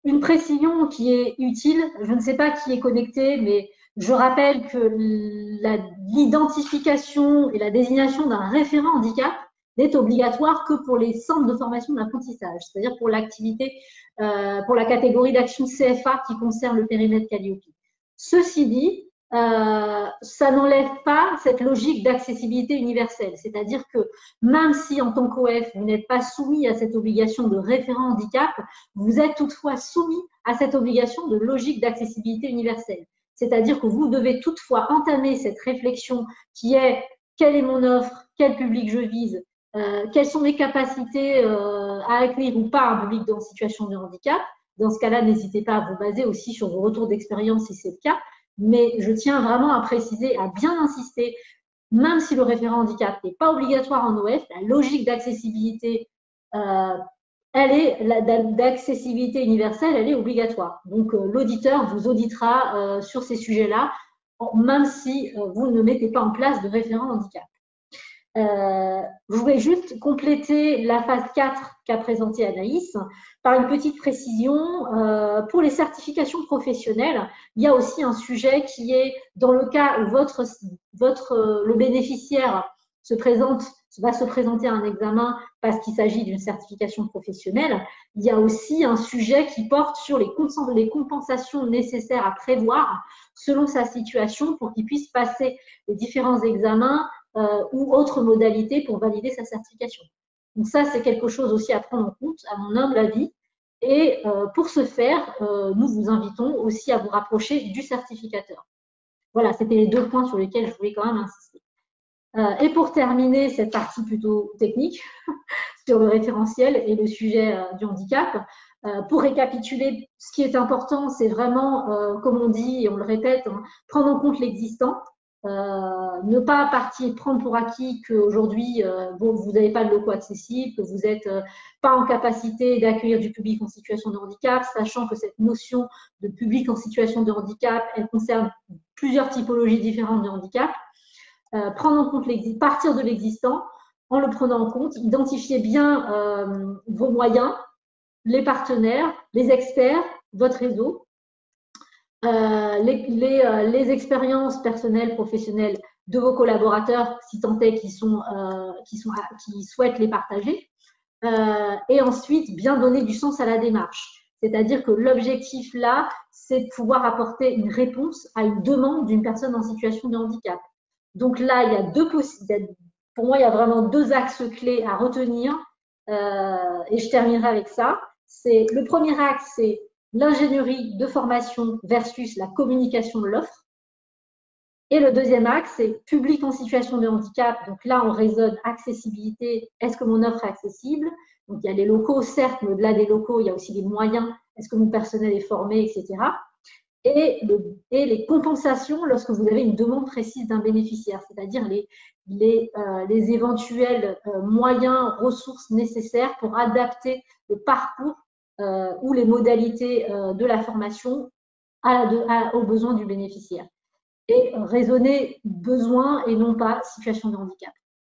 Une précision qui est utile, je ne sais pas qui est connecté, mais je rappelle que l'identification et la désignation d'un référent handicap n'est obligatoire que pour les centres de formation d'apprentissage, c'est-à-dire pour l'activité, pour la catégorie d'action CFA qui concerne le périmètre Calliope. Ceci dit, ça n'enlève pas cette logique d'accessibilité universelle, c'est-à-dire que même si en tant qu'OF, vous n'êtes pas soumis à cette obligation de référent handicap, vous êtes toutefois soumis à cette obligation de logique d'accessibilité universelle. C'est-à-dire que vous devez toutefois entamer cette réflexion qui est quelle est mon offre, quel public je vise, quelles sont mes capacités à accueillir ou pas un public en situation de handicap. Dans ce cas-là, n'hésitez pas à vous baser aussi sur vos retours d'expérience si c'est le cas. Mais je tiens vraiment à préciser, à bien insister, même si le référent handicap n'est pas obligatoire en OF, la logique d'accessibilité d'accessibilité universelle, elle est obligatoire. Donc, l'auditeur vous auditera sur ces sujets-là, même si vous ne mettez pas en place de référent handicap. Je voulais juste compléter la phase 4 qu'a présentée Anaïs par une petite précision. Pour les certifications professionnelles, il y a aussi un sujet qui est dans le cas où le bénéficiaire va se présenter à un examen parce qu'il s'agit d'une certification professionnelle, il y a aussi un sujet qui porte sur les compensations nécessaires à prévoir selon sa situation pour qu'il puisse passer les différents examens ou autres modalités pour valider sa certification. Donc ça, c'est quelque chose aussi à prendre en compte, à mon humble avis. Et pour ce faire, nous vous invitons aussi à vous rapprocher du certificateur. Voilà, c'était les deux points sur lesquels je voulais quand même insister. Et pour terminer cette partie plutôt technique sur le référentiel et le sujet du handicap, pour récapituler, ce qui est important, c'est vraiment, comme on dit et on le répète, hein, prendre en compte l'existant, ne pas prendre pour acquis qu'aujourd'hui, vous n'avez pas de locaux accessibles, que vous n'êtes pas en capacité d'accueillir du public en situation de handicap, sachant que cette notion de public en situation de handicap, elle concerne plusieurs typologies différentes de handicap. Prendre en compte partir de l'existant, en le prenant en compte, identifier bien vos moyens, les partenaires, les experts, votre réseau, les expériences personnelles, professionnelles de vos collaborateurs, si tant est qu'ils souhaitent les partager, et ensuite bien donner du sens à la démarche. C'est-à-dire que l'objectif là, c'est de pouvoir apporter une réponse à une demande d'une personne en situation de handicap. Donc là, il y a pour moi, il y a vraiment deux axes clés à retenir, et je terminerai avec ça. Le premier axe, c'est l'ingénierie de formation versus la communication de l'offre. Et le deuxième axe, c'est public en situation de handicap. Donc là, on raisonne accessibilité. Est-ce que mon offre est accessible? Donc il y a les locaux, certes, mais au-delà des locaux, il y a aussi les moyens. Est-ce que mon personnel est formé, etc. Et les compensations lorsque vous avez une demande précise d'un bénéficiaire, c'est-à-dire les éventuels moyens, ressources nécessaires pour adapter le parcours ou les modalités de la formation aux besoins du bénéficiaire. Et raisonner besoin et non pas situation de handicap.